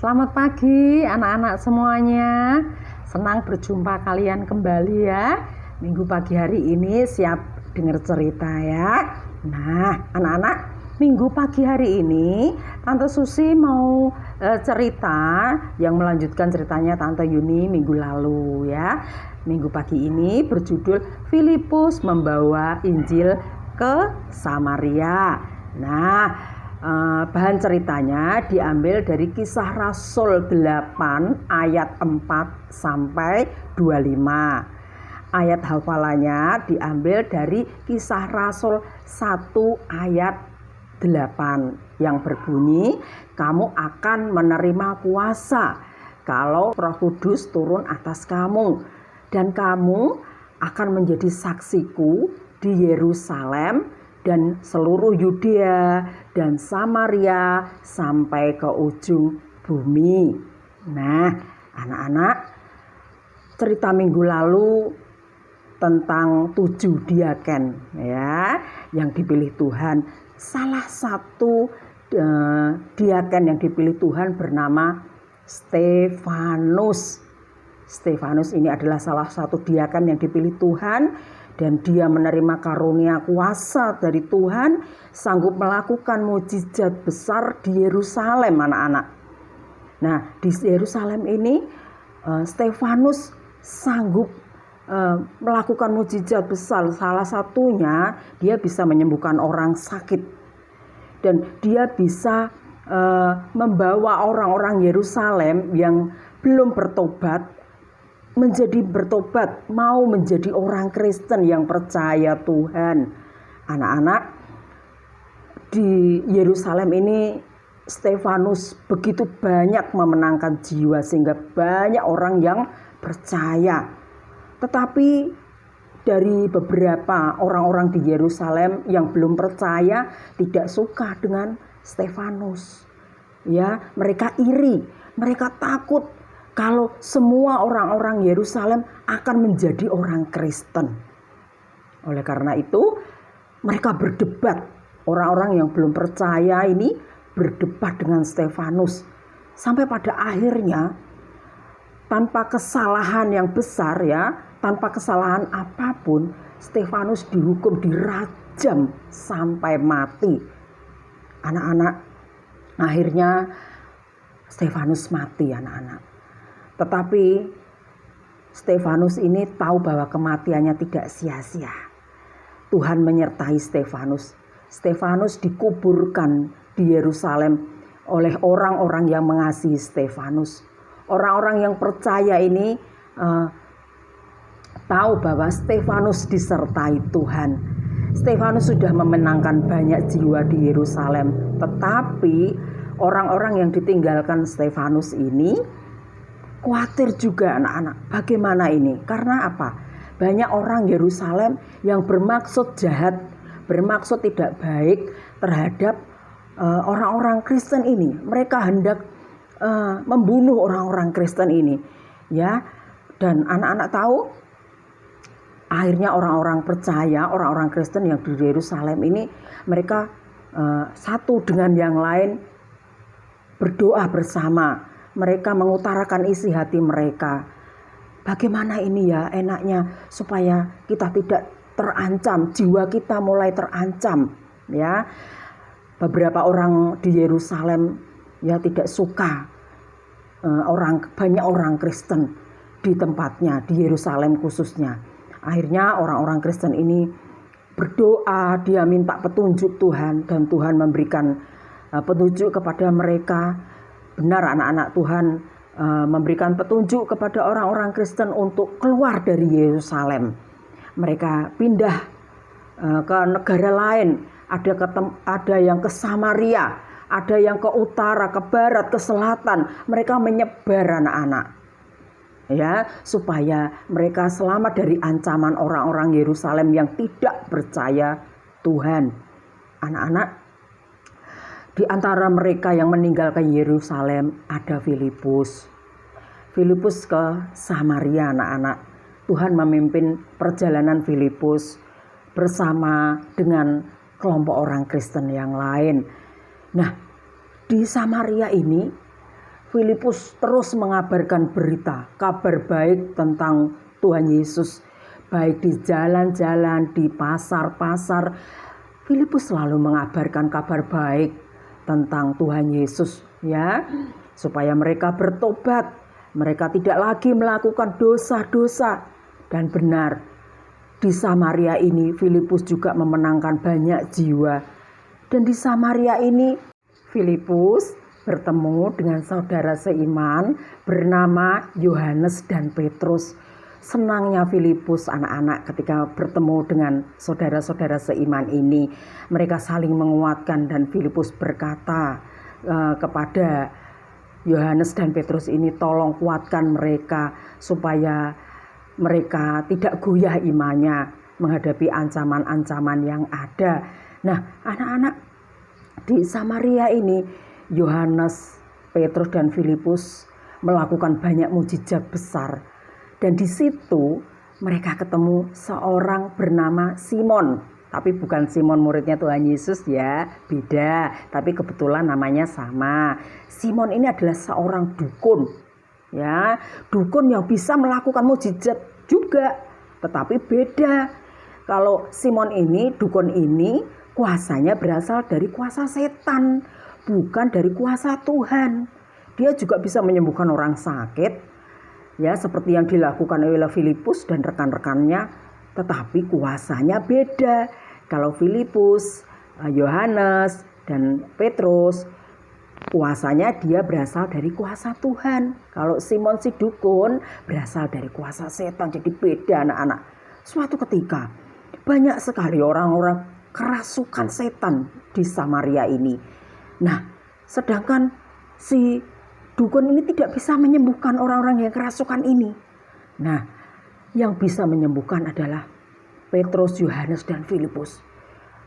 Selamat pagi anak-anak semuanya. Senang berjumpa kalian kembali ya. Minggu pagi hari ini siap dengar cerita ya. Nah anak-anak, minggu pagi hari ini Tante Susi mau cerita yang melanjutkan ceritanya Tante Yuni minggu lalu ya. Minggu pagi ini berjudul Filipus membawa Injil ke Samaria. Nah, bahan ceritanya diambil dari Kisah Rasul 8 ayat 4 sampai 25. Ayat hafalannya diambil dari Kisah Rasul 1 ayat 8 yang berbunyi, "Kamu akan menerima kuasa kalau Roh Kudus turun atas kamu, dan kamu akan menjadi saksiku di Yerusalem dan seluruh Yudea dan Samaria sampai ke ujung bumi." Nah, anak-anak, cerita minggu lalu tentang 7 diaken ya yang dipilih Tuhan. Salah satu diaken yang dipilih Tuhan bernama Stefanus. Stefanus ini adalah salah satu diaken yang dipilih Tuhan, dan dia menerima karunia kuasa dari Tuhan, sanggup melakukan mukjizat besar di Yerusalem, anak-anak. Nah, di Yerusalem ini Stefanus sanggup melakukan mukjizat besar. Salah satunya dia bisa menyembuhkan orang sakit, dan dia bisa membawa orang-orang Yerusalem yang belum bertobat menjadi bertobat, mau menjadi orang Kristen yang percaya Tuhan. Anak-anak, di Yerusalem ini Stefanus begitu banyak memenangkan jiwa sehingga banyak orang yang percaya. Tetapi dari beberapa orang-orang di Yerusalem yang belum percaya tidak suka dengan Stefanus. Ya, mereka iri, mereka takut kalau semua orang-orang Yerusalem akan menjadi orang Kristen. Oleh karena itu, mereka berdebat. Orang-orang yang belum percaya ini berdebat dengan Stefanus. Sampai pada akhirnya, tanpa kesalahan yang besar ya, tanpa kesalahan apapun, Stefanus dihukum, dirajam sampai mati. Anak-anak, akhirnya Stefanus mati, anak-anak. Tetapi Stefanus ini tahu bahwa kematiannya tidak sia-sia. Tuhan menyertai Stefanus. Stefanus dikuburkan di Yerusalem oleh orang-orang yang mengasihi Stefanus. Orang-orang yang percaya ini tahu bahwa Stefanus disertai Tuhan. Stefanus sudah memenangkan banyak jiwa di Yerusalem. Tetapi orang-orang yang ditinggalkan Stefanus ini khawatir juga, anak-anak. Bagaimana ini? Karena apa? Banyak orang Yerusalem yang bermaksud jahat, bermaksud tidak baik terhadap orang-orang Kristen ini. Mereka hendak membunuh orang-orang Kristen ini, ya. Dan anak-anak tahu, akhirnya orang-orang percaya, orang-orang Kristen yang di Yerusalem ini, mereka satu dengan yang lain berdoa bersama. Mereka mengutarakan isi hati mereka. Bagaimana ini ya enaknya supaya kita tidak terancam, jiwa kita mulai terancam ya. Beberapa orang di Yerusalem ya tidak suka banyak orang Kristen di tempatnya, di Yerusalem khususnya. Akhirnya orang-orang Kristen ini berdoa, dia minta petunjuk Tuhan, dan Tuhan memberikan petunjuk kepada mereka. Benar, anak-anak, Tuhan memberikan petunjuk kepada orang-orang Kristen untuk keluar dari Yerusalem. Mereka pindah ke negara lain. Ada yang ke Samaria, ada yang ke utara, ke barat, ke selatan. Mereka menyebar, anak-anak, ya, supaya mereka selamat dari ancaman orang-orang Yerusalem yang tidak percaya Tuhan. Anak-anak, di antara mereka yang meninggalkan Yerusalem ada Filipus. Filipus ke Samaria, anak-anak. Tuhan memimpin perjalanan Filipus bersama dengan kelompok orang Kristen yang lain. Nah, di Samaria ini Filipus terus mengabarkan berita, kabar baik tentang Tuhan Yesus. Baik di jalan-jalan, di pasar-pasar, Filipus selalu mengabarkan kabar baik tentang Tuhan Yesus, ya, supaya mereka bertobat, mereka tidak lagi melakukan dosa-dosa. Dan benar, di Samaria ini Filipus juga memenangkan banyak jiwa. Dan di Samaria ini Filipus bertemu dengan saudara seiman bernama Yohanes dan Petrus. Senangnya Filipus anak-anak ketika bertemu dengan saudara-saudara seiman ini. Mereka saling menguatkan dan Filipus berkata kepada Yohanes dan Petrus ini, tolong kuatkan mereka supaya mereka tidak goyah imannya menghadapi ancaman-ancaman yang ada. Nah, anak-anak, di Samaria ini Yohanes, Petrus dan Filipus melakukan banyak mukjizat besar. Dan di situ mereka ketemu seorang bernama Simon. Tapi bukan Simon muridnya Tuhan Yesus ya, beda. Tapi kebetulan namanya sama. Simon ini adalah seorang dukun. Ya, dukun yang bisa melakukan mukjizat juga. Tetapi beda. Kalau Simon ini, dukun ini, kuasanya berasal dari kuasa setan, bukan dari kuasa Tuhan. Dia juga bisa menyembuhkan orang sakit, ya, seperti yang dilakukan oleh Filipus dan rekan-rekannya, tetapi kuasanya beda. Kalau Filipus, Yohanes dan Petrus, kuasanya dia berasal dari kuasa Tuhan. Kalau Simon si dukun berasal dari kuasa setan. Jadi beda anak-anak. Suatu ketika banyak sekali orang-orang kerasukan setan di Samaria ini. Nah, sedangkan si dukun ini tidak bisa menyembuhkan orang-orang yang kerasukan ini. Nah, yang bisa menyembuhkan adalah Petrus, Yohanes, dan Filipus.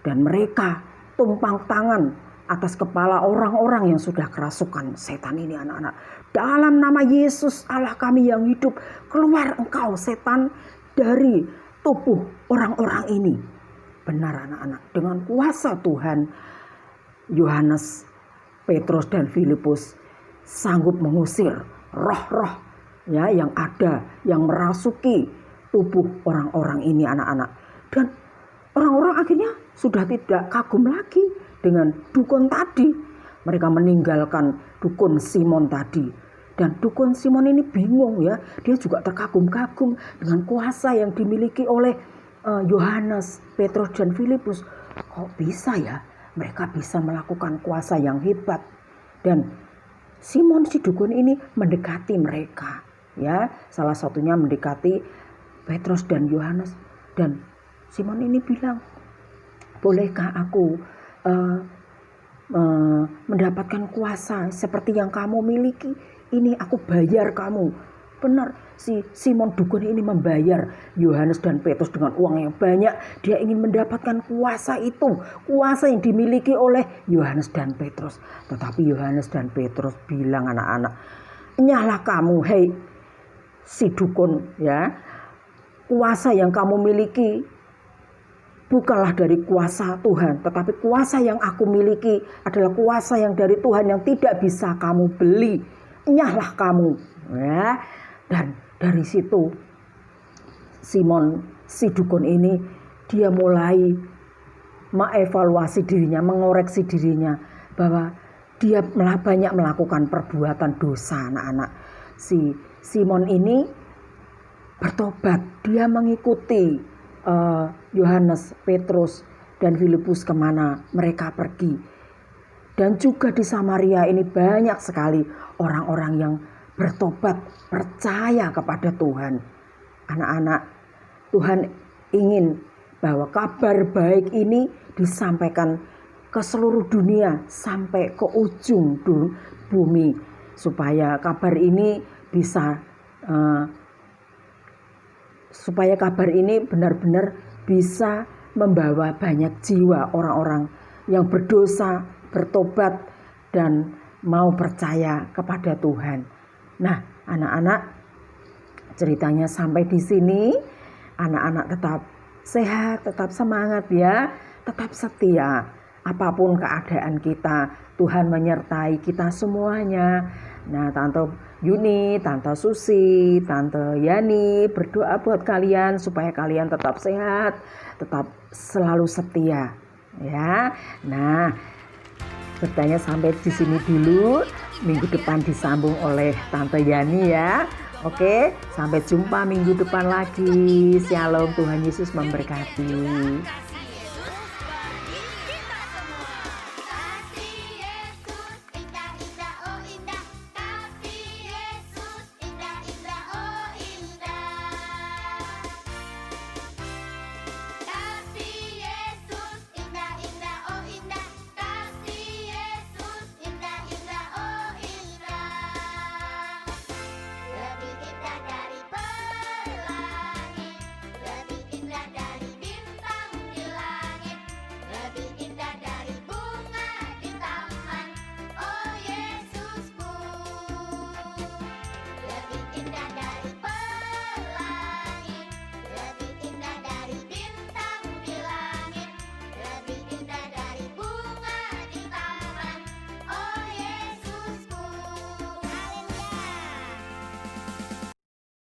Dan mereka tumpang tangan atas kepala orang-orang yang sudah kerasukan setan ini anak-anak. Dalam nama Yesus Allah kami yang hidup, keluar engkau setan dari tubuh orang-orang ini. Benar anak-anak, dengan kuasa Tuhan, Yohanes, Petrus, dan Filipus sanggup mengusir roh-roh ya yang ada, yang merasuki tubuh orang-orang ini anak-anak. Dan orang-orang akhirnya sudah tidak kagum lagi dengan dukun tadi. Mereka meninggalkan dukun Simon tadi. Dan dukun Simon ini bingung ya. Dia juga terkagum-kagum dengan kuasa yang dimiliki oleh Yohanes, Petrus, dan Filipus. Kok bisa ya? Mereka bisa melakukan kuasa yang hebat. Dan Simon si dukun ini mendekati mereka, ya, salah satunya mendekati Petrus dan Yohanes. Dan Simon ini bilang, bolehkah aku mendapatkan kuasa seperti yang kamu miliki? Ini aku bayar kamu. Benar, si Simon dukun ini membayar Yohanes dan Petrus dengan uang yang banyak. Dia ingin mendapatkan kuasa itu, kuasa yang dimiliki oleh Yohanes dan Petrus. Tetapi Yohanes dan Petrus bilang, anak-anak, nyala kamu, hei si dukun, ya, kuasa yang kamu miliki bukanlah dari kuasa Tuhan, tetapi kuasa yang aku miliki adalah kuasa yang dari Tuhan yang tidak bisa kamu beli. Nyahlah kamu, ya. Dan dari situ Simon si dukun ini dia mulai mengevaluasi dirinya, mengoreksi dirinya bahwa dia banyak melakukan perbuatan dosa anak-anak. Si Simon ini bertobat, dia mengikuti Yohanes, Petrus, dan Filipus kemana mereka pergi. Dan juga di Samaria ini banyak sekali orang-orang yang bertobat, percaya kepada Tuhan. Anak-anak, Tuhan ingin bahwa kabar baik ini disampaikan ke seluruh dunia sampai ke ujung bumi, supaya kabar ini bisa supaya kabar ini benar-benar bisa membawa banyak jiwa orang-orang yang berdosa, bertobat, dan mau percaya kepada Tuhan. Nah, anak-anak, ceritanya sampai di sini. Anak-anak tetap sehat, tetap semangat ya, tetap setia. apapun keadaan kita, Tuhan menyertai kita semuanya. Nah, Tante Yuni, Tante Susi, Tante Yani berdoa buat kalian supaya kalian tetap sehat, tetap selalu setia, ya. Nah, bertanya sampai di sini dulu. Minggu depan disambung oleh Tante Yani ya. Oke, sampai jumpa minggu depan lagi. Shalom, Tuhan Yesus memberkati.